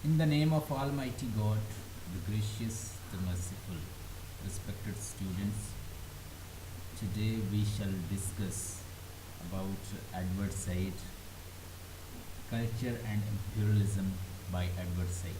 In the name of Almighty God, the gracious, the merciful, respected students, today we shall discuss about Edward Said, Culture and Imperialism by Edward Said.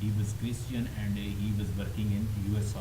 he was Christian and he was working in US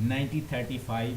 1935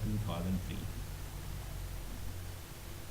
2003।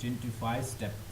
25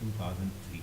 2003।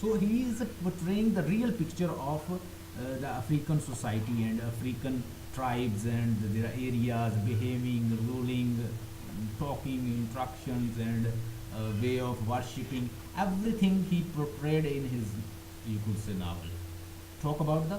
So he is portraying the real picture of the African society and African tribes and their areas, behaving, ruling, talking, interactions and way of worshipping. Everything he portrayed in his, you could say, novel. Talk about the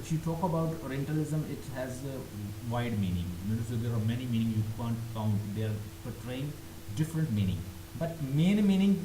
If you talk about Orientalism, it has a wide meaning. So there are many meaning you can't count. They are portraying different meaning. But main meaning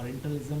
Orientalism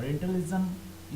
Orientalism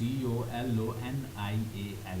COLONIAL,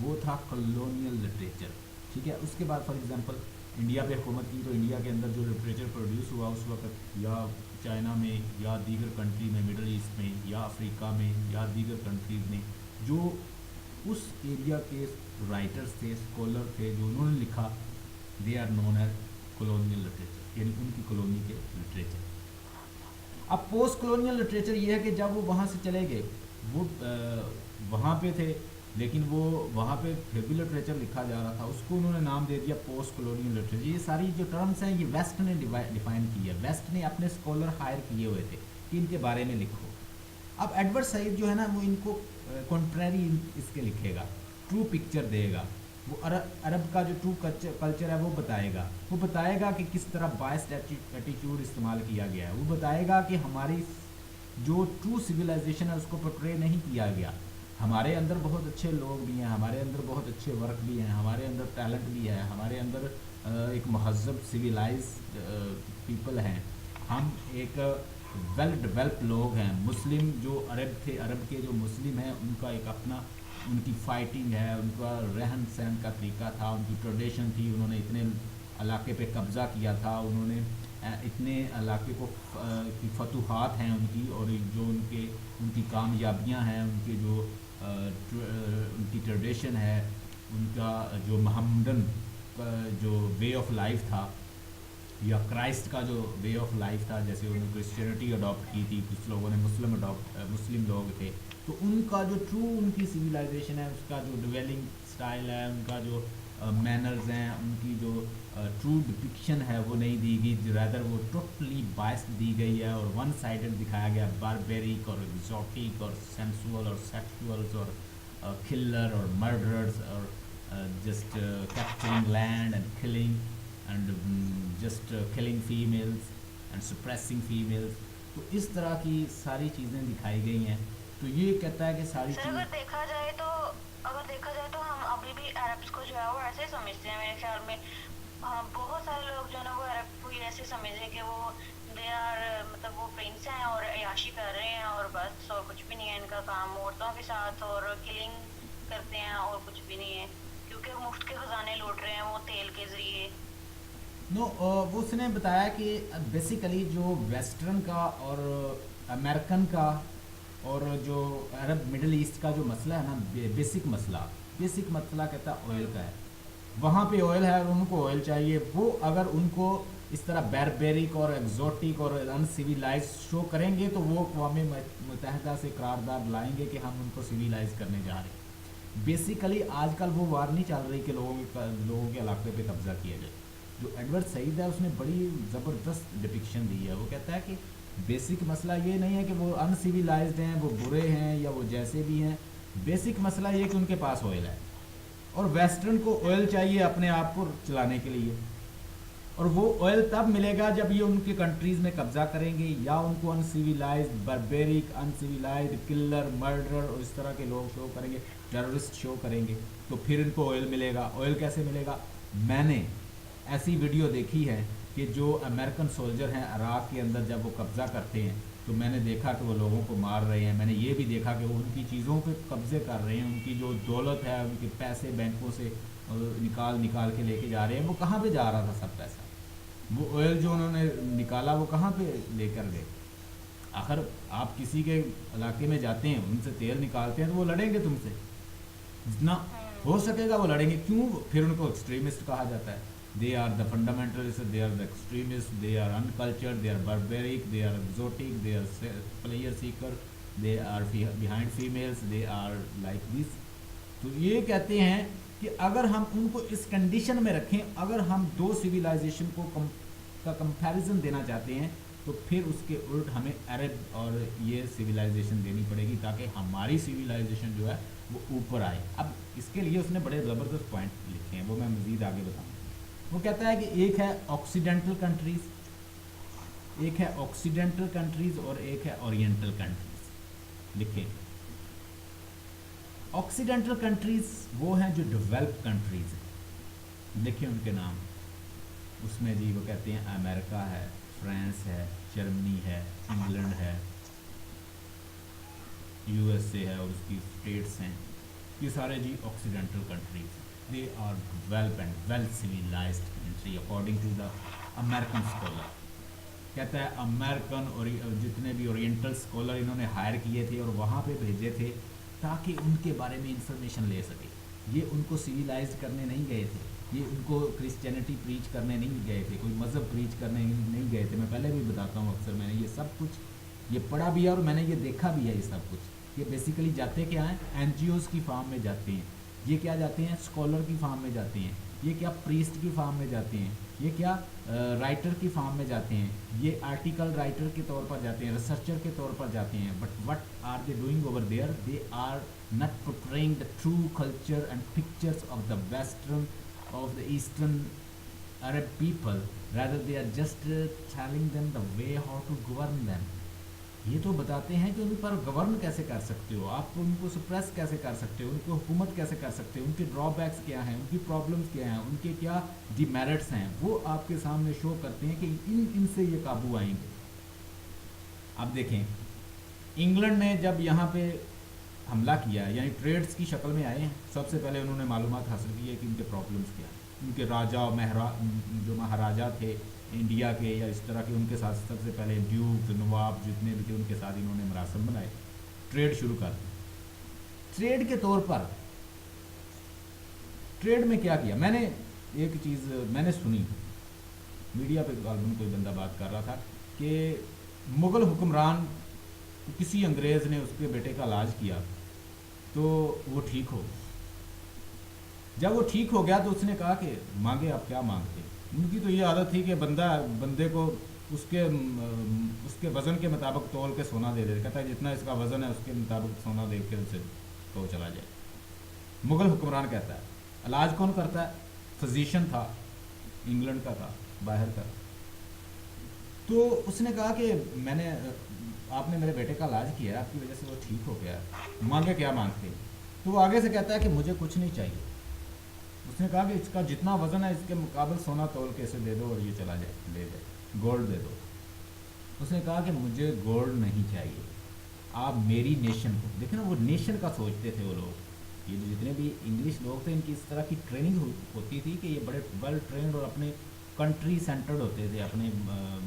وہ تھا colonial literature, ٹھیک ہے. اس کے بعد for example India پہ حکومت کی تو انڈیا کے اندر جو لٹریچر پروڈیوس ہوا اس وقت یا چائنا میں یا دیگر کنٹری میں، مڈل ایسٹ میں یا افریقہ میں یا دیگر کنٹریز میں، جو اس ایریا کے رائٹرز تھے، اسکالر تھے، جو انہوں نے لکھا، they are known as colonial literature, یعنی ان کی کالونی کے لٹریچر. اب پوسٹ کلونیل لٹریچر یہ ہے کہ جب وہ وہاں سے چلے گئے، وہ وہاں پہ تھے لیکن وہ وہاں پہ پھر بھی لٹریچر لکھا جا رہا تھا، اس کو انہوں نے نام دے دیا پوسٹ کلونیل لٹریچر. یہ ساری جو ٹرمز ہیں یہ ویسٹ نے ڈیفائن کی ہے، ویسٹ نے اپنے اسکالر ہائر کیے ہوئے تھے کہ ان کے بارے میں لکھو. اب ایڈورڈ سعید جو ہے نا وہ ان کو کنٹریری اس کے لکھے گا، ٹرو پکچر دے گا. وہ عرب کا جو ٹرو کلچر ہے وہ بتائے گا کہ کس طرح بائسڈ ایٹیٹیوڈ استعمال کیا گیا ہے. وہ بتائے گا کہ ہماری جو ٹرو سویلائزیشن ہے اس کو پورٹری نہیں کیا گیا. ہمارے اندر بہت اچھے لوگ بھی ہیں، ہمارے اندر بہت اچھے ورک بھی ہیں، ہمارے اندر ٹیلنٹ بھی ہے، ہمارے اندر ایک مہذب سویلائز پیپل ہیں، ہم ایک ویل ڈیولپ لوگ ہیں. مسلم جو عرب تھے، عرب کے جو مسلم ہیں ان کا ایک اپنا، ان کی فائٹنگ ہے، ان کا رہن سہن کا طریقہ تھا، ان کی ٹریڈیشن تھی. انہوں نے اتنے علاقے پہ قبضہ کیا تھا، انہوں نے اتنے علاقے کو کی فتوحات ہیں ان کی، اور جو ان کی کامیابیاں ہیں، ان کے جو ان کی ٹریڈیشن ہے، ان کا جو محمدن جو وے آف لائف تھا یا کرائسٹ کا جو وے آف لائف تھا، جیسے انہوں نے کرسچینٹی اڈاپٹ کی تھی، کچھ لوگوں نے مسلم لوگ تھے، تو ان کا جو ٹرو ان کی سویلائزیشن ہے، اس کا جو ڈویلنگ سٹائل ہے، ان کا جو مینرز ہیں، ان کی جو ٹرو ڈپکشن ہے وہ نہیں دی گئی، رادر وہ ٹوٹلی بائسڈ دی گئی ہے اور ون سائڈڈ دکھایا گیا، باربیرک اور ایگزوٹک اور سینسول اور سیکشولز اور کلر اور مرڈرز اور just capturing land and killing and just killing families and suppressing families. تو اس طرح کی ساری چیزیں دکھائی گئی ہیں. تو یہ کہتا ہے کہ ساری چیز اگر دیکھا جائے تو ہم ابھی بھی عربس کو جو ہے وہ ایسے سمجھتے ہیں. میرے خیال میں بہت سارے لوگ جو ہے نا وہ عرب کو یہ ایسے سمجھتے ہیں کہ وہ دے آر مطلب وہ پرنس ہیں اور عیاشی کر رہے ہیں اور بس، اور کچھ بھی نہیں ہے ان کا کام، عورتوں کے ساتھ اور کلنگ کرتے ہیں اور کچھ بھی نہیں ہے، کیونکہ وہ مفت کے خزانے لوٹ رہے ہیں وہ تیل کے ذریعے. وہ اس نے بتایا کہ بیسیکلی جو ویسٹرن کا اور امریکن کا اور جو عرب مڈل ایسٹ کا جو مسئلہ ہے نا، بیسک مسئلہ کہتا ہے آئل کا ہے. وہاں پہ آئل ہے اور ان کو آئل چاہیے. وہ اگر ان کو اس طرح بیربیرک اور ایگزوٹک اور ان سویلائز شو کریں گے تو وہ اقوام متحدہ سے قرارداد لائیں گے کہ ہم ان کو سویلائز کرنے جا رہے ہیں. بیسیکلی آج کل وہ وار نہیں چل رہی کہ لوگوں کے علاقے پہ قبضہ کیا جائے. جو ایڈورڈ سعید ہے اس نے بڑی زبردست ڈپکشن دی ہے. وہ کہتا ہے کہ بیسک مسئلہ یہ نہیں ہے کہ وہ ان سویلائزڈ ہیں، وہ برے ہیں یا وہ جیسے بھی ہیں. بیسک مسئلہ یہ کہ ان کے پاس آئل ہے اور ویسٹرن کو آئل چاہیے اپنے آپ کو چلانے کے لیے، اور وہ آئل تب ملے گا جب یہ ان کے کنٹریز میں قبضہ کریں گے یا ان کو ان سویلائزڈ بربیرک، ان سویلائزڈ کلر، مرڈر اور اس طرح کے لوگ شو کریں گے، ٹیررسٹ شو کریں گے، تو پھر ان کو آئل ملے گا. آئل کیسے ملے گا؟ میں نے ایسی ویڈیو دیکھی ہے کہ جو امریکن سولجر ہیں عراق کے اندر جب وہ قبضہ کرتے ہیں تو میں نے دیکھا کہ وہ لوگوں کو مار رہے ہیں. میں نے یہ بھی دیکھا کہ وہ ان کی چیزوں پہ قبضے کر رہے ہیں، ان کی جو دولت ہے، ان کے پیسے بینکوں سے نکال کے لے کے جا رہے ہیں. وہ کہاں پہ جا رہا تھا سب پیسہ؟ وہ آئل جو انہوں نے نکالا وہ کہاں پہ لے کر گئے؟ آخر آپ کسی کے علاقے میں جاتے ہیں، ان سے تیل نکالتے ہیں تو وہ لڑیں گے تم سے، جتنا ہو سکے گا وہ لڑیں گے. کیوں؟ پھر ان کو ایکسٹریمسٹ کہا جاتا ہے. They are the fundamentalists, they are the extremists, they are uncultured, they are barbaric, they are exotic, they are player seeker, they are behind females, they are like this. تو یہ کہتے ہیں کہ اگر ہم ان کو اس کنڈیشن میں رکھیں، اگر ہم دو سویلائزیشن کا کمپیریزن دینا چاہتے ہیں تو پھر اس کے الٹ ہمیں عرب اور یہ سویلائزیشن دینی پڑے گی تاکہ ہماری سویلائزیشن جو ہے وہ اوپر آئے. اب اس کے لیے اس نے بڑے زبردست پوائنٹ لکھے ہیں، وہ میں مزید آگے بتاؤں. وہ کہتا ہے کہ ایک ہے آکسیڈنٹل کنٹریز اور ایک ہے اورینٹل کنٹریز. لکھیں آکسیڈنٹل کنٹریز وہ ہیں جو ڈیولپ کنٹریز ہیں. لکھیں ان کے نام. اس میں جی وہ کہتے ہیں امریکہ ہے، فرانس ہے، جرمنی ہے، انگلینڈ ہے، USA ہے اور اس کی اسٹیٹس ہیں، یہ سارے جی occidental countries, they are develop and well civilized country according to the American scholar. کہتا ہے امریکن اور جتنے بھی اورینٹل اسکالر انہوں نے ہائر کیے تھے اور وہاں پہ بھیجے تھے تاکہ ان کے بارے میں انفارمیشن لے سکے. یہ ان کو سویلائزڈ کرنے نہیں گئے تھے، یہ ان کو کرسچینٹی پریچ کرنے نہیں گئے تھے، کوئی مذہب پریچ کرنے نہیں گئے تھے. میں پہلے بھی بتاتا ہوں اکثر، میں نے یہ سب کچھ یہ پڑھا بھی ہے اور میں نے یہ دیکھا بھی ہے. یہ سب کچھ یہ بیسیکلی جاتے کیا ہیں، این جی اوز کی فارم میں جاتے ہیں. یہ کیا جاتے ہیں، اسکالر کی فارم میں جاتے ہیں. یہ کیا پریسٹ کی فارم میں جاتے ہیں. یہ کیا رائٹر کی فارم میں جاتے ہیں. یہ آرٹیکل رائٹر کے طور پر جاتے ہیں، ریسرچر کے طور پر جاتے ہیں. But what are they doing over there? They are not portraying the true culture and pictures of the western of the eastern Arab people, rather they are just telling them the way how to govern them. یہ تو بتاتے ہیں کہ ان پر govern کیسے کر سکتے ہو آپ، ان کو سپریس کیسے کر سکتے ہو، ان کو حکومت کیسے کر سکتے ہو، ان کے ڈرا بیکس کیا ہیں، ان کی پرابلمس کیا ہیں، ان کے کیا ڈی میرٹس ہیں، وہ آپ کے سامنے شو کرتے ہیں کہ ان سے یہ قابو آئیں گے. اب دیکھیں انگلینڈ نے جب یہاں پہ حملہ کیا ہے، یعنی ٹریڈس کی شکل میں آئے ہیں، سب سے پہلے انہوں نے معلومات حاصل کی ہے کہ ان کے پرابلمس کیا ہیں. ان کے راجا اور جو مہاراجا تھے انڈیا کے یا اس طرح کے، ان کے ساتھ سب سے پہلے ڈیوک نواب جتنے بھی تھے ان کے ساتھ انہوں نے مراسم بنائے، ٹریڈ شروع کر دی. ٹریڈ کے طور پر ٹریڈ میں کیا کیا؟ میں نے ایک چیز میں نے سنی میڈیا پہ، غالباً کوئی بندہ بات کر رہا تھا کہ مغل حکمران کسی انگریز نے اس کے بیٹے کا علاج کیا تو وہ ٹھیک ہو. جب وہ ٹھیک ہو گیا تو اس نے کہا کہ مانگے آپ کیا مانگتے. ان کی تو یہ عادت تھی کہ بندے کو اس کے وزن کے مطابق تول کے سونا دے دیتے. کہتا ہے جتنا اس کا وزن ہے اس کے مطابق سونا دے کے اسے تو چلا جائے. مغل حکمران کہتا ہے علاج کون کرتا ہے؟ فزیشین تھا، انگلینڈ کا تھا، باہر کا. تو اس نے کہا کہ آپ نے میرے بیٹے کا علاج کیا ہے، آپ کی وجہ سے وہ ٹھیک ہو گیا، مانگے کیا مانگتے. تو وہ آگے سے کہتا ہے کہ مجھے کچھ نہیں چاہیے. اس نے کہا کہ اس کا جتنا وزن ہے اس کے مقابل سونا تول کے اسے دے دو اور یہ چلا جائے، لے جائے، گولڈ دے دو. اس نے کہا کہ مجھے گولڈ نہیں چاہیے، آپ میری نیشن کو دیکھیں نا. وہ نیشن کا سوچتے تھے وہ لوگ. یہ جو جتنے بھی انگلش لوگ تھے ان کی اس طرح کی ٹریننگ ہوتی تھی کہ یہ بڑے ویل ٹرینڈ اور اپنے کنٹری سینٹرڈ ہوتے تھے، اپنے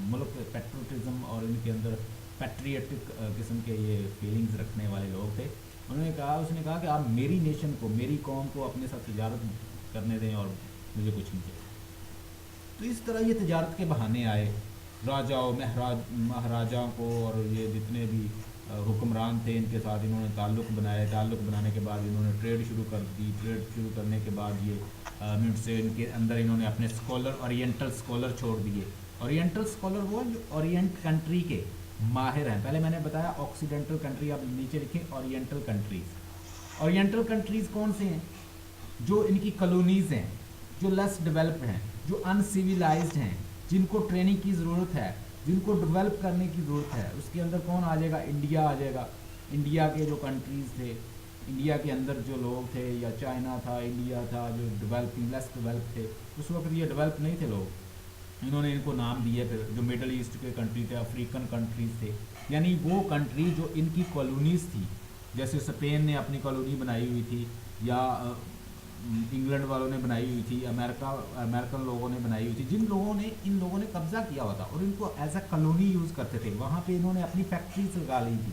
ملک پیٹریوٹزم اور ان کے اندر پیٹریٹک قسم کے یہ فیلنگز رکھنے والے لوگ تھے. اس نے کہا کہ آپ میری نیشن کو، میری قوم کو اپنے ساتھ تجارت کرنے دیں اور مجھے کچھ نہیں چاہیے. تو اس طرح یہ تجارت کے بہانے آئے راجاؤں مہاراجاؤں کو، اور یہ جتنے بھی حکمران تھے ان کے ساتھ انہوں نے تعلق بنائے. تعلق بنانے کے بعد انہوں نے ٹریڈ شروع کر دی. ٹریڈ شروع کرنے کے بعد یہ منٹ سے ان کے اندر انہوں نے اپنے اسکالر، اورینٹل اسکالر چھوڑ دیے. اورینٹل اسکالر وہ جو اورینٹ کنٹری کے ماہر ہیں. پہلے میں نے بتایا آکسیڈنٹل کنٹری، آپ نیچے لکھیں اورینٹل کنٹریز. اورینٹل کنٹریز کون سے ہیں؟ جو ان کی کالونیز ہیں، جو لیس ڈیولپ ہیں، جو ان سیویلائزڈ ہیں، جن کو ٹریننگ کی ضرورت ہے، جن کو ڈیولپ کرنے کی ضرورت ہے. اس کے اندر کون آ جائے گا؟ انڈیا آ جائے گا. انڈیا کے جو کنٹریز تھے، انڈیا کے اندر جو لوگ تھے، یا چائنا تھا، انڈیا تھا، جو ڈیولپنگ لیس ڈیولپ تھے. اس وقت یہ ڈیولپ نہیں تھے لوگ، انہوں نے ان کو نام دیے. پھر جو مڈل ایسٹ کے کنٹری تھے، افریقن کنٹریز تھے، یعنی وہ کنٹری جو ان کی کالونیز تھی. جیسے اسپین نے اپنی کالونی بنائی ہوئی تھی، یا انگلینڈ والوں نے بنائی ہوئی تھی، امریکن لوگوں نے بنائی ہوئی تھی. ان لوگوں نے قبضہ کیا ہوا تھا اور ان کو ایز اے کالونی یوز کرتے تھے. وہاں پہ انہوں نے اپنی فیکٹریز لگا لی تھی.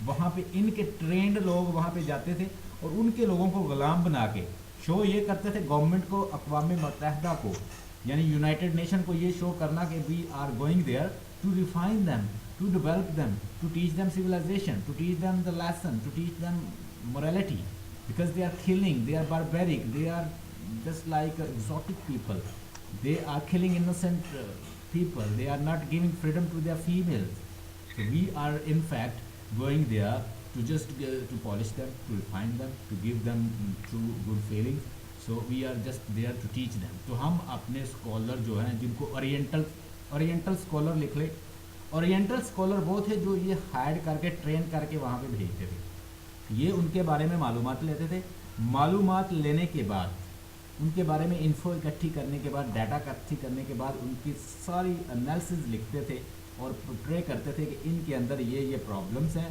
وہاں پہ ان کے ٹرینڈ لوگ وہاں پہ جاتے تھے اور ان کے لوگوں کو غلام بنا کے شو یہ کرتے تھے گورنمنٹ کو، اقوام متحدہ کو، یعنی یونائٹڈ نیشن کو، یہ شو کرنا کہ we are going there to refine them, to develop them, to teach them civilization, to teach them the lesson, to teach them morality, because they are killing, they are barbaric, they are just like exotic people, they are killing innocent people, they are not giving freedom to their females. So we are in fact going there to just to polish them, to refine them, to give them true good feelings. So we are just there to teach them. تو ہم اپنے scholar جو ہیں، جن کو oriental scholar لکھ لے. Oriental scholar وہ تھے جو یہ ہائر کر کے ٹرین کر کے وہاں پہ بھیجتے تھے. یہ ان کے بارے میں معلومات لیتے تھے. معلومات لینے کے بعد، ان کے بارے میں انفو اکٹھی کرنے کے بعد، ڈیٹا اکٹھی کرنے کے بعد ان کی ساری انالیسز لکھتے تھے اور پورٹرے کرتے تھے کہ ان کے اندر یہ پرابلمس ہیں.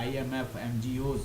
IMF, NGOs,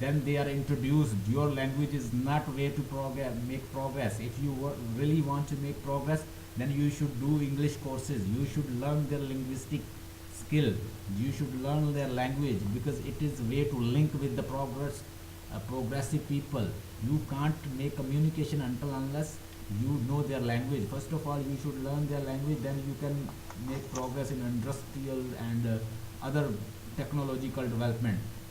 then they are introduced, your language is not way to make progress. If you really want to make progress, then you should do English courses, you should learn their linguistic skill, you should learn their language, because it is way to link with the progressive people. You can't make communication unless you know their language. First of all, you should learn their language, then you can make progress in industrial and other technological development.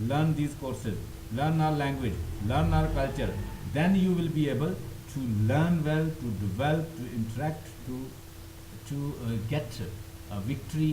learn these courses, learn our language, learn our culture, then you will be able to learn well, to develop, to interact, to get victory.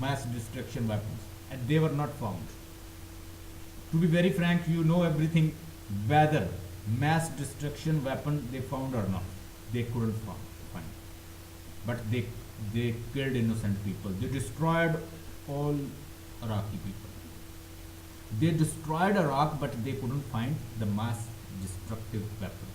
mass destruction weapons and they were not found. To be very frank, you know everything, whether mass destruction weapon they found or not, they couldn't find. But they killed innocent people. They destroyed all Iraqi people. They destroyed Iraq, but they couldn't find the mass destructive weapon.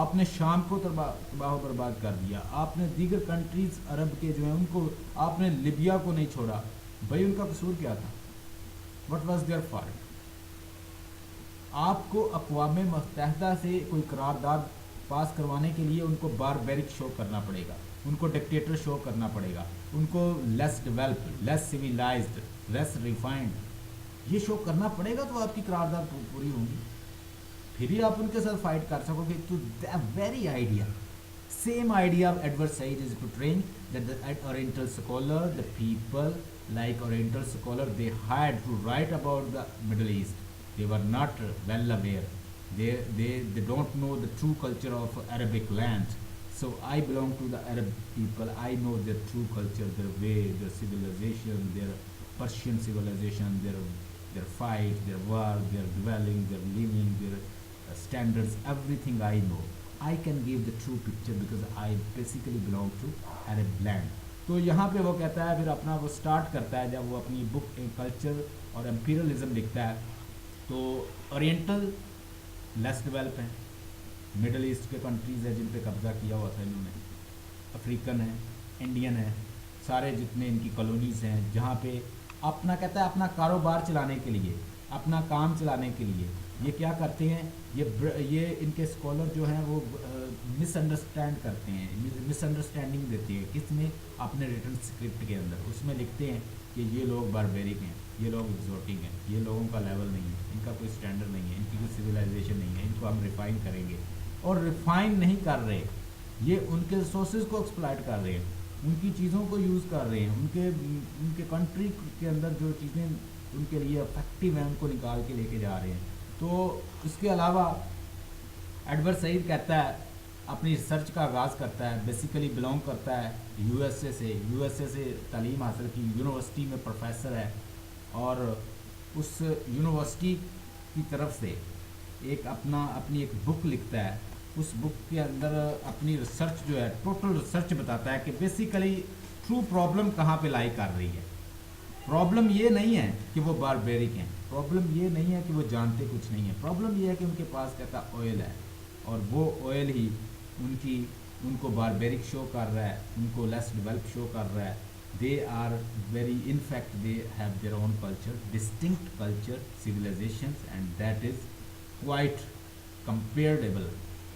آپ نے شام کو تباہ و برباد کر دیا, آپ نے دیگر کنٹریز عرب کے جو ہیں ان کو, آپ نے لیبیا کو نہیں چھوڑا. بھائی ان کا قصور کیا تھا؟ What was there fault? آپ کو اقوام متحدہ سے کوئی قرارداد پاس کروانے کے لیے ان کو باربیرک شو کرنا پڑے گا, ان کو ڈکٹیٹر شو کرنا پڑے گا, ان کو لیس ڈیولپڈ, لیس سویلائزڈ, لیس ریفائنڈ یہ شو کرنا پڑے گا, تو آپ کی قرارداد پوری ہوگی, پھر ہی آپ ان کے ساتھ فائٹ کر سکو گے. تو very idea, same idea Edward Said is portraying, that the Oriental scholar, the people like Oriental scholar, they had to write about the Middle East. They were not well aware. They don't know the true culture of Arabic land. So I belong to the Arab people. I know their true culture, their way, their civilization, their Persian civilization, their fight, their war, their dwelling, their living, their standards, everything I know. I can give the true picture because I basically belong to Arab land. تو یہاں پہ وہ کہتا ہے, پھر اپنا وہ start کرتا ہے, جب وہ اپنی بک کلچر اور امپیریلزم لکھتا ہے, تو اورینٹل لیس ڈیولپ ہیں, مڈل ایسٹ کے کنٹریز ہیں جن پہ قبضہ کیا ہوا تھا انہوں نے, افریقن ہیں, انڈین ہیں, سارے جتنے ان کی کالونیز ہیں, جہاں پہ اپنا کہتا ہے اپنا کاروبار چلانے کے لیے, اپنا کام چلانے کے لیے یہ کیا کرتے ہیں, یہ ان کے اسکالر جو ہیں وہ مس انڈرسٹینڈ کرتے ہیں, مس انڈرسٹینڈنگ دیتے ہیں, کس میں, اپنے ریٹن اسکرپٹ کے اندر. اس میں لکھتے ہیں کہ یہ لوگ باربیرک ہیں, یہ لوگ ایگزوٹک ہیں, یہ لوگوں کا لیول نہیں ہے, ان کا کوئی اسٹینڈرڈ نہیں ہے, ان کی کوئی سویلائزیشن نہیں ہے, ان کو ہم ریفائن کریں گے. اور ریفائن نہیں کر رہے, یہ ان کے ریسورسز کو ایکسپلائٹ کر رہے ہیں, ان کی چیزوں کو یوز کر رہے ہیں, ان کے کنٹری کے اندر جو چیزیں ان کے لیے افیکٹو ہیں ان کو نکال کے لے کے جا رہے ہیں. تو اس کے علاوہ ایڈورڈ سعید کہتا ہے, اپنی ریسرچ کا آغاز کرتا ہے, بیسیکلی بلانگ کرتا ہے یو ایس اے سے تعلیم حاصل کی, یونیورسٹی میں پروفیسر ہے, اور اس یونیورسٹی کی طرف سے اپنی ایک بک لکھتا ہے. اس بک کے اندر اپنی ریسرچ جو ہے, ٹوٹل ریسرچ بتاتا ہے کہ بیسیکلی ٹرو پرابلم کہاں پہ لائی کر رہی ہے. پرابلم یہ نہیں ہے کہ وہ باربیرک ہیں, پرابلم یہ نہیں ہے کہ وہ جانتے کچھ نہیں ہے, پرابلم یہ ہے کہ ان کے پاس کہتا آئل ہے, اور وہ آئل ہی ان کو باربیرک شو کر رہا ہے, ان کو لیس ڈیولپ شو کر رہا ہے. They are very, in fact they have their own culture, distinct culture, civilizations, and that is quite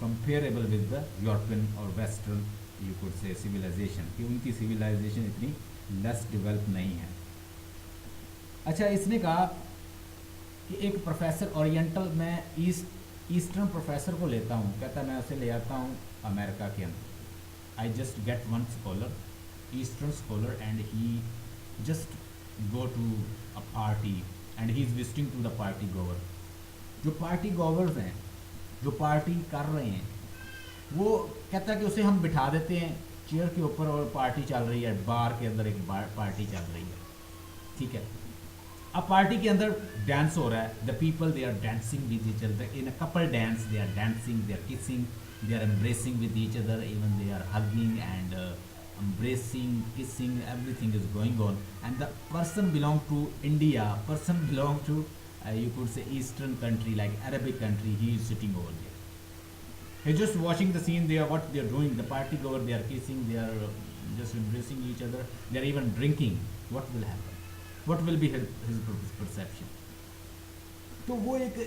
comparable with the European or Western you could say civilization, کہ ان کی civilization اتنی لیس ڈیولپ نہیں ہے. اچھا, اس نے کہا کہ ایک پروفیسر اورینٹل, میں ایسٹرن پروفیسر کو لیتا ہوں, کہتا ہے میں اسے لے آتا ہوں امریکہ کے اندر. I just get one scholar, Eastern scholar, and he just go to a party and he is visiting to the party goer. جو پارٹی گوورز ہیں, جو پارٹی کر رہے ہیں, وہ کہتا ہے کہ اسے ہم بٹھا دیتے ہیں چیئر کے اوپر اور پارٹی چل رہی ہے, بار کے اندر ایک پارٹی چل رہی ہے, ٹھیک ہے. اب پارٹی کے اندر ڈانس ہو رہا ہے, the people they are dancing with each other, in a couple dance they are dancing, they are kissing, they are embracing with each other, even they are hugging and embracing, kissing, everything is going on. And the person belong to India, person belong to you could say Eastern country like Arabic country, he is sitting over there. He's just watching the scene, they are what they are doing, the party goer, they are kissing, they are just embracing each other, they are even drinking. What will happen? What will be his perception? تو وہ ایک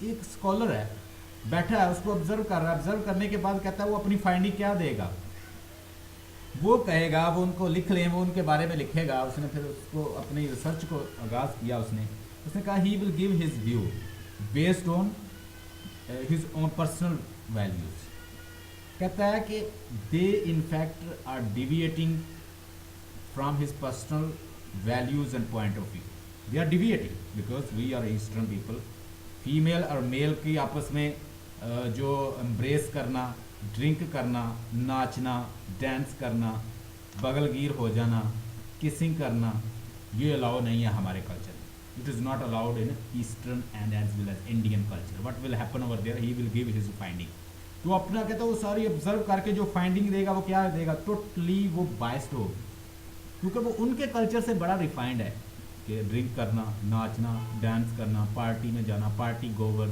scholar ہے, بیٹھا ہے, اس کو observe کر رہا ہے. آبزرو کرنے کے بعد کہتا ہے وہ اپنی فائنڈنگ کیا دے گا, وہ کہے گا, وہ ان کو لکھ لیں, وہ ان کے بارے میں لکھے گا. اس نے پھر اس کو اپنی ریسرچ کو آغاز کیا. اس نے کہا he will give his view based on his own personal values. کہتا ہے کہ they in fact are deviating from his personal values and point of view. They are deviating because we are Eastern people. Female اور میل کی آپس میں جو embrace کرنا, drink کرنا, ناچنا, ڈانس کرنا, بغل گیر ہو جانا, کسنگ کرنا, یہ الاؤ نہیں ہے ہمارے کلچر میں. It is not allowed in Eastern and as well as Indian culture. What will happen over there? He will give his finding. تو اپنا کہتا ہے وہ ساری آبزرو کر کے جو فائنڈنگ دے گا وہ کیا دے گا, ٹوٹلی وہ بائسڈ ہو, کیونکہ وہ ان کے کلچر سے بڑا ریفائنڈ ہے کہ ڈرنک کرنا, ناچنا, ڈانس کرنا, پارٹی میں جانا, party گوورز,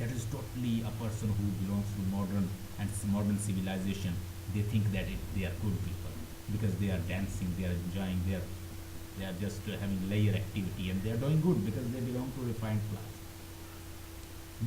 that is totally a person who belongs to modern and modern civilization. They think that they are good people because they are dancing, they are enjoying, they are just having layer activity and they are doing good because they belong to refined class.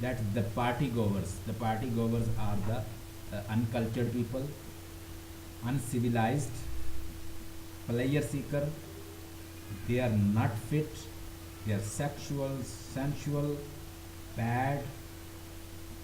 that the party goers are the uncultured people, uncivilized, pleasure seeker, they are not fit, they are sexual, sensual, bad.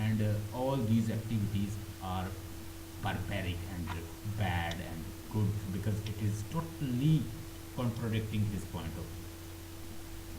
and all these activities are barbaric and bad and good because it is totally contradicting his point of view.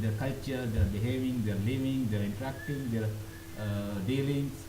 their culture, their behaving, their living, their interacting, their dealings.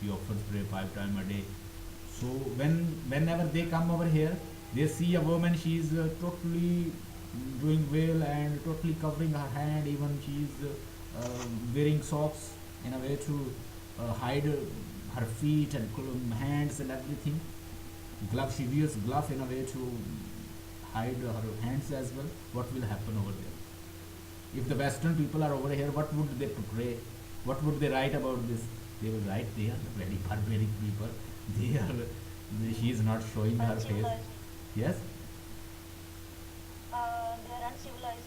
she offers prayer 5 times a day. So whenever they come over here, they see a woman, she is totally doing well and totally covering her hand, even she is wearing socks in a way to hide her feet and hands and everything. Glove, she wears glove in a way to hide her hands as well. What will happen over there? If the Western people are over here, what would they portray? What would they write about this? They will write they are the very barbaric people. She is not showing her face. Yes. They are uncivilized.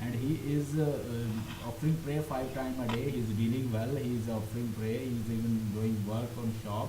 and he is offering prayer 5 times a day. He is dealing well, he is offering prayer, he is even doing work on shop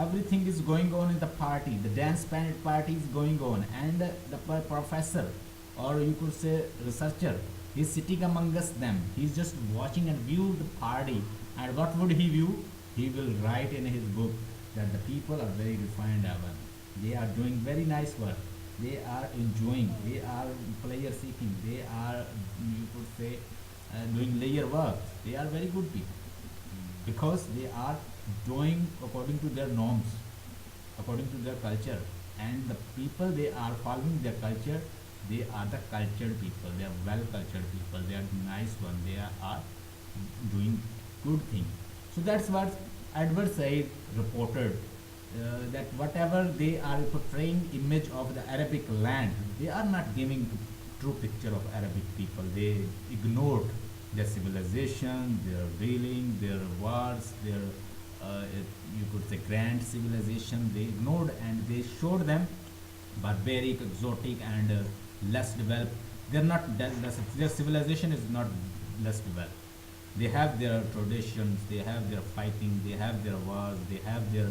everything is going on in the party, the dance party is going on, and the professor, or you could say researcher, is sitting amongst them. He's just watching and view the party, and what would he view? He will write in his book that the people are very refined, they are doing very nice work, they are enjoying, they are player seeking, they are, you could say, doing layer work, they are very good people because they are doing according to their norms, according to their culture, and the people they are following their culture, they are the cultured people, they are well cultured people, they are nice one, they are doing good thing. So that's what Edward Said reported, that whatever they are portraying image of the Arabic land, they are not giving true picture of Arabic people. They ignored their civilization, their dealing, their wars, their you could say grand civilization. They ignored and they showed them barbaric, exotic, and less developed. They're not their civilization is not less developed. They have their traditions, they have their fighting, they have their wars, they have their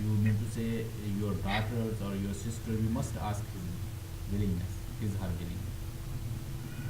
you mean to say your daughters or your sister, you must ask his willingness, his her willingness.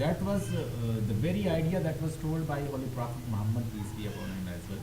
That was the very idea that was told by Holy Prophet Muhammad, peace be upon him as well.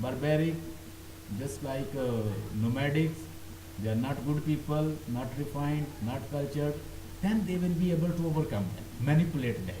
barbaric, just like nomadics, they are not good people, not refined, not cultured, then they will be able to overcome them, manipulate them.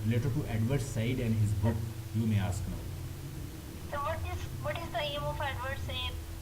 related to Edward Said and his book, you may ask now. So what is the aim of Edward Said?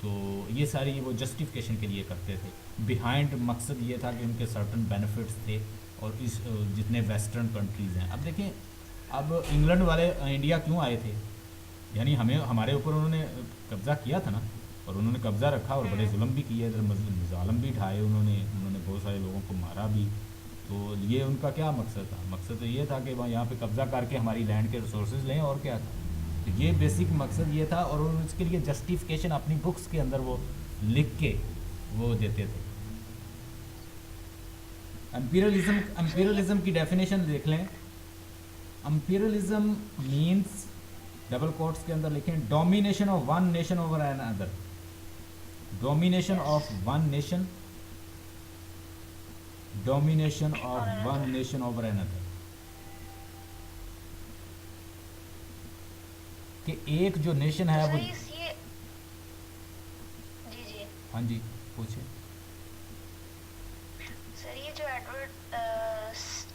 تو یہ ساری وہ justification کے لیے کرتے تھے. Behind مقصد یہ تھا کہ ان کے سرٹن بینیفٹس تھے. اور اس جتنے ویسٹرن کنٹریز ہیں, اب دیکھیں اب انگلینڈ والے انڈیا کیوں آئے تھے, یعنی ہمارے اوپر انہوں نے قبضہ کیا تھا نا, اور انہوں نے قبضہ رکھا اور بڑے ظلم بھی کیے, ادھر ظالم بھی ڈھائے انہوں نے بہت سارے لوگوں کو مارا بھی. تو یہ ان کا کیا مقصد تھا, مقصد تو یہ تھا کہ یہاں پہ قبضہ کر کے ہماری لینڈ کے ریسورسز لیں, اور کیا تھا. تو یہ بیسک مقصد یہ تھا, اور اس کے لیے جسٹیفیکیشن اپنی بکس کے اندر وہ لکھ کے وہ دیتے تھے. امپیریلزم کی ڈیفینیشن دیکھ لیں. امپیریلزم مینس, ڈبل کوٹس کے اندر لکھیں, domination of one nation over another. Domination of one nation, domination of one nation over another. کہ ایک جو نیشن ہے وہ, ہاں جی پوچھیں. سر یہ جو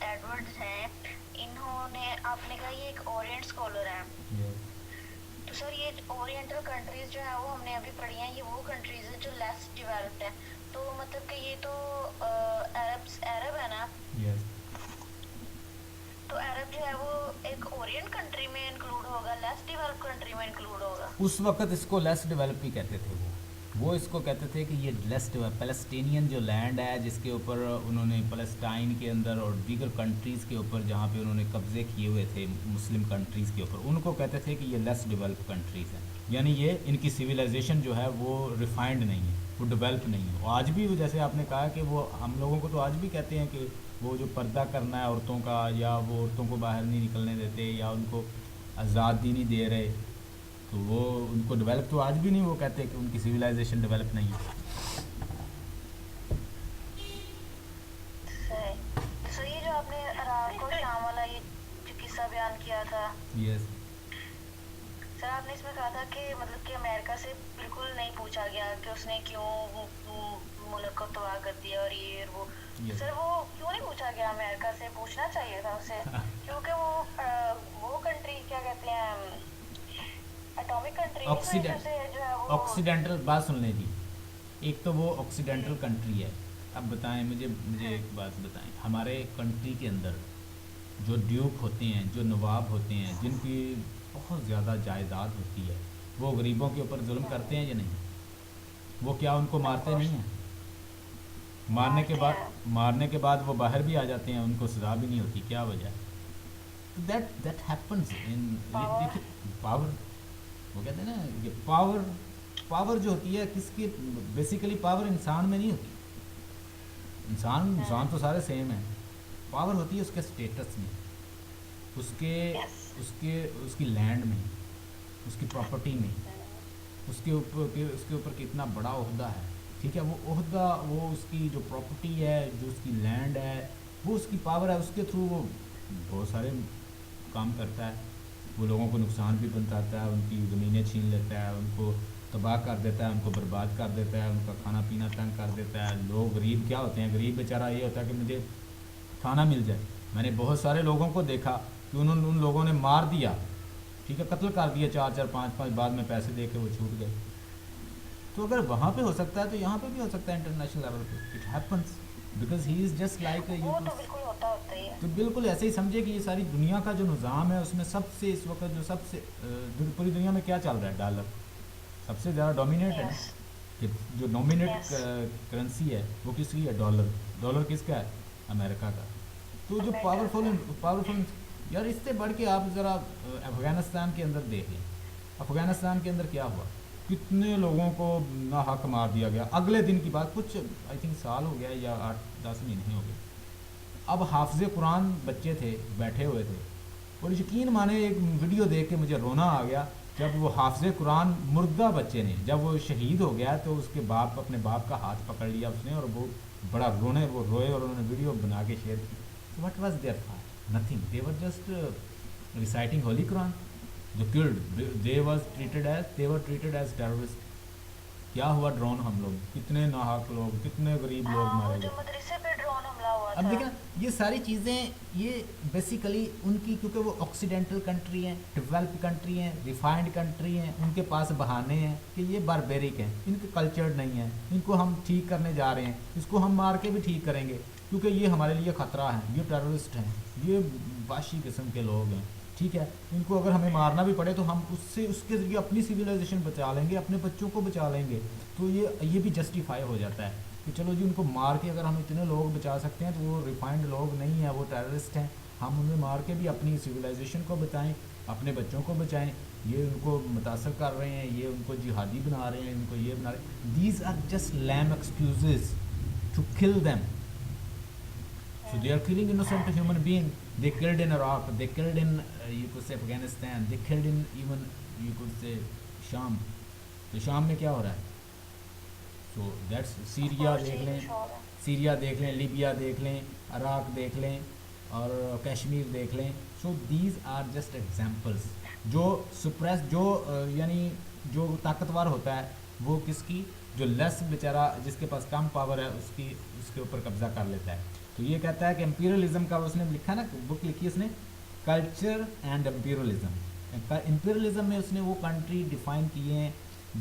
ایڈورڈ ہیں, انہوں نے, آپ نے کہا یہ ایک اورینٹ اسکالر ہیں, تو سر یہ اورینٹل کنٹریز جو ہیں وہ ہم نے ابھی پڑھی ہیں, یہ وہ کنٹریز ہیں جو لیس ڈیولپڈ ہیں, تو مطلب کہ یہ تو عرب ہے نا, تو عرب جو ہے وہ ایک اورینٹ کنٹری میں انکلوڈ ہوگا, لیس ڈیولپ کنٹری میں انکلوڈ ہوگا. اس وقت اس کو لیس ڈیولپ ہی کہتے تھے. وہ اس کو کہتے تھے کہ یہ لیس ڈیولپ, پیلسٹینین جو لینڈ ہے جس کے اوپر انہوں نے پیلسٹائن کے اندر اور دیگر کنٹریز کے اوپر جہاں پہ انہوں نے قبضے کیے ہوئے تھے مسلم کنٹریز کے اوپر, ان کو کہتے تھے کہ یہ لیس ڈیولپ کنٹریز ہیں. یعنی یہ ان کی سویلائزیشن جو ہے وہ ریفائنڈ نہیں ہے, وہ ڈیولپ نہیں ہے. آج بھی جیسے آپ نے کہا کہ وہ ہم لوگوں کو تو آج بھی کہتے ہیں کہ وہ جو پردہ کرنا ہے عورتوں کا, یا وہ عورتوں کو باہر نہیں نکلنے دیتے, یا ان کو آزادی نہیں دے رہے, تو وہ ان کو ڈیولپ تو آج بھی نہیں, وہ کہتے ہیں کہ ان کی سویلائزیشن ڈیولپ نہیں ہے. سر یہ جو آپ نے عراق اور شام والا یہ جو قصہ بیان کیا تھا, یس سر آپ نے اس میں کہا تھا کہ مطلب کہ امریکہ سے بالکل نہیں پوچھا گیا کہ اس نے کیوں ملک کو تباہ کر دیا اور یہ وہ. سر وہ کیوں نہیں پوچھا گیا امریکہ سے, پوچھنا چاہیے تھا اسے, کیونکہ وہ کنٹری کیا کہتے ہیں اٹامک کنٹری آکسیڈینٹل. بات سن لیں جی, ایک تو وہ آکسیڈینٹل کنٹری ہے. اب بتائیں مجھے ایک بات بتائیں, ہمارے کنٹری کے اندر جو ڈیوک ہوتے ہیں, جو نواب ہوتے ہیں, جن کی بہت زیادہ جائیداد ہوتی ہے, وہ غریبوں کے اوپر ظلم کرتے ہیں یا نہیں؟ وہ کیا ان کو مارتے نہیں ہیں؟ مارنے کے بعد وہ باہر بھی آ جاتے ہیں, ان کو سزا بھی نہیں ہوتی. کیا وجہ ہے؟ That happens in power. وہ کہتے ہیں نا کہ پاور جو ہوتی ہے کس کی, بیسیکلی پاور انسان میں نہیں ہوتی. انسان تو سارے سیم ہیں. پاور ہوتی ہے اس کے اسٹیٹس میں, اس کی لینڈ میں, اس کی پراپرٹی میں, اس کے اوپر کتنا بڑا عہدہ ہے. ٹھیک ہے, وہ عہدہ, وہ اس کی جو پراپرٹی ہے, جو اس کی لینڈ ہے, وہ اس کی پاور ہے. اس کے تھرو وہ بہت سارے کام کرتا ہے. وہ لوگوں کو نقصان بھی پہنچاتا ہے, ان کی زمینیں چھین لیتا ہے, ان کو تباہ کر دیتا ہے, ان کو برباد کر دیتا ہے, ان کا کھانا پینا تنگ کر دیتا ہے. لوگ غریب کیا ہوتے ہیں, غریب بیچارہ یہ ہوتا ہے کہ مجھے کھانا مل جائے. میں نے بہت سارے لوگوں کو دیکھا کہ ان لوگوں نے مار دیا, ٹھیک ہے, قتل کر دیا 4-4 5-5, بعد میں پیسے دے کے وہ چھوٹ گئے. تو اگر وہاں پہ ہو سکتا ہے تو یہاں پہ بھی ہو سکتا ہے انٹرنیشنل لیول پہ. It happens because he is just like a. تو بالکل ایسے ہی سمجھے کہ یہ ساری دنیا کا جو نظام ہے اس میں سب سے اس وقت جو سب سے پوری دنیا میں کیا چل رہا ہے, ڈالر سب سے زیادہ ڈومینیٹ ہے. کہ جو ڈومینیٹ کرنسی ہے وہ کس کی ہے؟ ڈالر کس کا ہے؟ امریکہ کا. تو جو پاورفل یار, اس سے بڑھ کے آپ ذرا افغانستان کے اندر دیکھیں. افغانستان کے اندر کیا ہوا, کتنے لوگوں کو ناحق مار دیا گیا. اگلے دن کی بات, کچھ آئی تھنک سال ہو گیا یا 8-10 مہینے ہو گئے. اب حافظ قرآن بچے تھے, بیٹھے ہوئے تھے, اور یقین مانے ایک ویڈیو دیکھ کے مجھے رونا آ گیا. جب وہ حافظ قرآن مردہ بچے نے, جب وہ شہید ہو گیا تو اس کے اپنے باپ کا ہاتھ پکڑ لیا اس نے, اور وہ بڑا وہ روئے, اور انہوں نے ویڈیو بنا کے شیئر کی. What was their thought? Nothing. They were just reciting holy Quran. جو killed, they were treated as terrorist. کیا ہوا؟ ڈرون ہم لوگ, کتنے ناحق لوگ, کتنے غریب لوگ مارے گئے. مدرسے پہ ڈرون حملہ ہوا اب دیکھیں یہ ساری چیزیں یہ بیسیکلی ان کی، کیونکہ وہ آکسیڈینٹل کنٹری ہیں، ڈیولپ کنٹری ہیں، ریفائنڈ کنٹری ہیں، ان کے پاس بہانے ہیں کہ یہ باربیرک ہیں، ان کے کلچرڈ نہیں ہیں، ان کو ہم ٹھیک کرنے جا رہے ہیں، اس کو ہم مار کے بھی ٹھیک کریں گے کیونکہ یہ ہمارے لیے خطرہ ہیں، یہ ٹیررسٹ ہیں، یہ وحشی قسم کے لوگ ہیں، ٹھیک ہے، ان کو اگر ہمیں مارنا بھی پڑے تو ہم اس کے ذریعے اپنی سویلائزیشن بچا لیں گے، اپنے بچوں کو بچا لیں گے، تو یہ بھی جسٹیفائی ہو جاتا ہے کہ چلو جی ان کو مار کے اگر ہم اتنے لوگ بچا سکتے ہیں تو وہ ریفائنڈ لوگ نہیں ہیں، وہ ٹیررسٹ ہیں، ہم انہیں مار کے بھی اپنی سویلائزیشن کو بچائیں، اپنے بچوں کو بچائیں، یہ ان کو متاثر کر رہے ہیں، یہ ان کو جہادی بنا رہے ہیں، ان کو یہ بنا رہے ہیں. These are just lame excuses to kill them. So they are killing innocent human being. They killed in Iraq, they killed in you could say Afghanistan, they killed in even you could say شام. تو شام میں کیا ہو رہا ہے؟ So that's Syria دیکھ لیں، Syria دیکھ لیں، لیبیا دیکھ لیں، عراق دیکھ لیں اور کشمیر دیکھ لیں. So these are just examples. جو سپریس جو یعنی جو طاقتور ہوتا ہے وہ کس کی، جو لیس بیچارہ جس کے پاس کم پاور ہے اس کے اوپر قبضہ کر لیتا ہے. تو یہ کہتا ہے کہ امپیریلزم کا اس نے لکھا نا، بک لکھی اس نے کلچر اینڈ امپیریلزم. امپیریلزم میں اس نے وہ کنٹری ڈیفائن کیے ہیں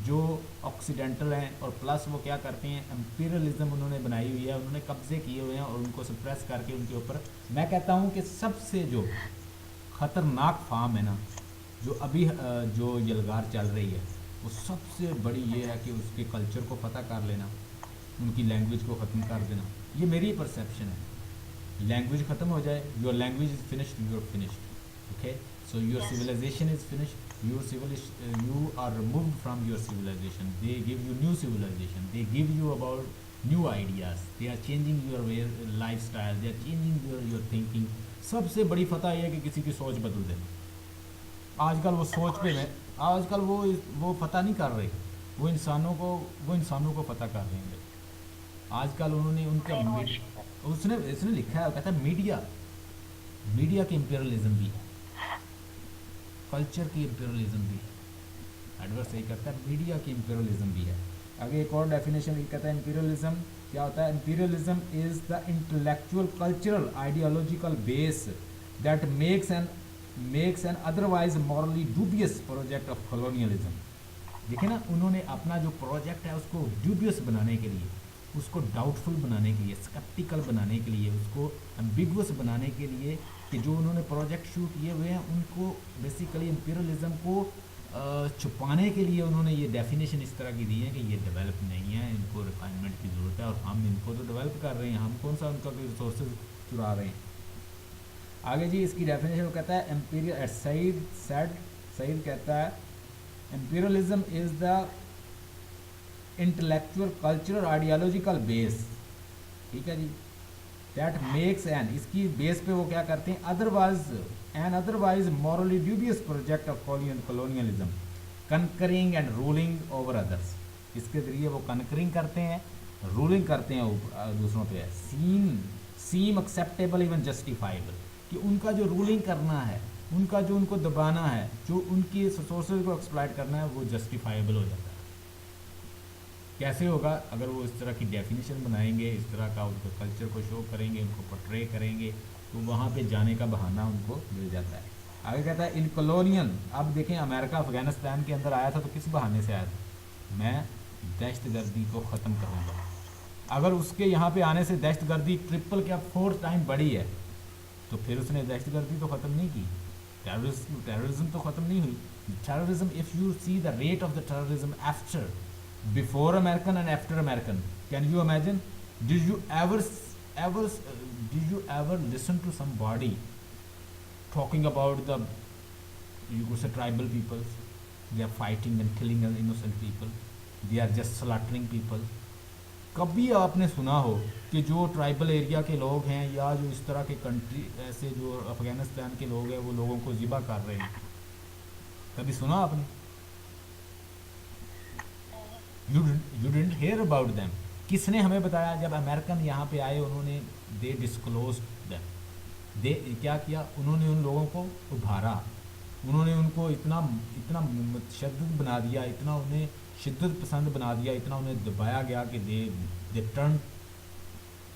جو آکسیڈنٹل ہیں، اور پلس وہ کیا کرتے ہیں، امپیریلزم انہوں نے بنائی ہوئی ہے، انہوں نے قبضے کیے ہوئے ہیں اور ان کو سپریس کر کے ان کے اوپر. میں کہتا ہوں کہ سب سے جو خطرناک فارم ہے نا جو ابھی جو یلغار چل رہی ہے، وہ سب سے بڑی یہ ہے کہ اس کے کلچر کو فتح کر لینا، ان کی لینگویج کو ختم کر دینا. یہ میری پرسیپشن ہے. لینگویج ختم ہو جائے، your language is finished, you are finished. Okay, so your civilization is finished. You are removed from your civilization. They give you new civilization. They give you about new ideas. They are changing your lifestyle. They are changing your thinking. سب سے بڑی فتح یہ ہے کہ کسی کی سوچ بدل دے. آج کل وہ سوچ پہ میں آج کل وہ فتح نہیں کر رہے، وہ انسانوں کو فتح کر رہے ہیں. آج کل انہوں نے ان کا اس نے لکھا ہے، وہ کہتا ہے میڈیا کی امپیریلزم بھی ہے، کلچر کی امپیریلزم بھی ہے. ایڈورس صحیح کرتا ہے، میڈیا کی امپیریلزم بھی ہے. آگے ایک اور ڈیفینیشن یہ کہتا ہے امپیریلزم کیا ہوتا ہے. Imperialism is the intellectual cultural ideological base that makes an otherwise morally ڈوبیس project of colonialism. دیکھیں نا، انہوں نے اپنا جو پروجیکٹ ہے اس کو ڈوبیس بنانے کے لیے، اس کو ڈاؤٹ فل بنانے کے لیے، اسکیپٹیکل بنانے کے لیے، اس کو ایمبیگوس بنانے کے لیے، کہ جو انہوں نے پروجیکٹ شروع کیے ہوئے ہیں ان کو بیسیکلی امپیریلزم کو چھپانے کے لیے انہوں نے یہ ڈیفینیشن اس طرح کی دی ہے کہ یہ ڈیولپ نہیں ہے، ان کو ریفائنمنٹ کی ضرورت ہے، اور ہم ان کو تو ڈیولپ کر رہے ہیں، ہم کون سا ان کا کوئی ریسورسز چرا رہے ہیں. آگے جی اس کی ڈیفینیشن وہ کہتا ہے سعید کہتا ہے imperialism is the intellectual cultural ideological بیس. ٹھیک ہے جی، دیٹ میکس اس کی بیس پہ وہ کیا کرتے ہیں، otherwise morally dubious project of colonialism conquering and ruling over others. اس کے ذریعے وہ کنکرنگ کرتے ہیں، رولنگ کرتے ہیں دوسروں پہ. سیم ایکسیپٹیبل ایون جسٹیفائبل، کہ ان کا جو رولنگ کرنا ہے، ان کا جو ان کو دبانا ہے، جو ان کی ریسورسز کو ایکسپلائٹ کرنا ہے، وہ جسٹیفائبل ہو جاتا ہے. کیسے ہوگا؟ اگر وہ اس طرح کی ڈیفینیشن بنائیں گے، اس طرح کا ان کے کلچر کو شو کریں گے، ان کو پورٹرے کریں گے، تو وہاں پہ جانے کا بہانہ ان کو مل جاتا ہے. آگے کہتا ہے ان کولونیل. اب دیکھیں امریکہ افغانستان کے اندر آیا تھا تو کس بہانے سے آیا تھا؟ میں دہشت گردی کو ختم کروں گا. اگر اس کے یہاں پہ آنے سے دہشت گردی 4 ٹائم بڑھی ہے تو پھر اس نے دہشت گردی تو ختم نہیں کی، ٹیررزم تو ختم نہیں ہوئی. Terrorism, if you see the rate of the terrorism after before American and after American, can you imagine? Did you ever listen to somebody talking about the, you could say, tribal peoples? They are fighting and killing innocent people, they are just slaughtering people. کبھی آپ نے سنا ہو کہ جو tribal area کے لوگ ہیں یا جو اس طرح کے کنٹری ایسے جو افغانستان کے لوگ ہیں وہ لوگوں کو ذبح کر رہے ہیں؟ کبھی سنا آپ نے؟ You didn't hear about them. کس نے ہمیں بتایا؟ جب امریکن یہاں پہ آئے انہوں نے they disclosed them. کیا کیا انہوں نے؟ ان لوگوں کو ابھارا، انہوں نے ان کو اتنا متشدد بنا دیا، اتنا انہیں شدت پسند بنا دیا، اتنا انہیں دبایا گیا کہ they turned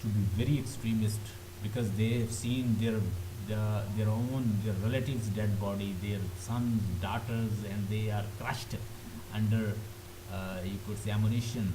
to be very extremist because they have seen their own, their relatives dead body, their sons, daughters, and they are crushed under you could say ammunition.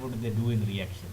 would they do in reaction?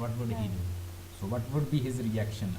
What would he do? So what would be his reaction?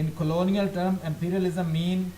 in colonial term imperialism mean,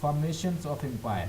formations of empire.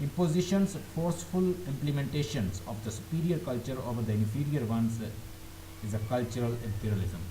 impositions, forceful implementations of the superior culture over the inferior ones is a cultural imperialism.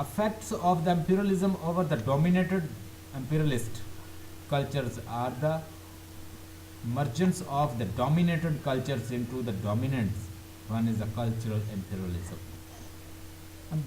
Effects of the imperialism over the dominated imperialist cultures are the mergence of the dominated cultures into the dominant one is a cultural imperialism.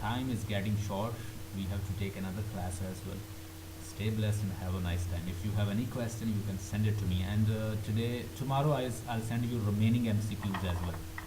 time is getting short, we have to take another class as well. Stay blessed and have a nice time. If you have any question you can send it to me, and tomorrow I'll send you remaining MCQs as well.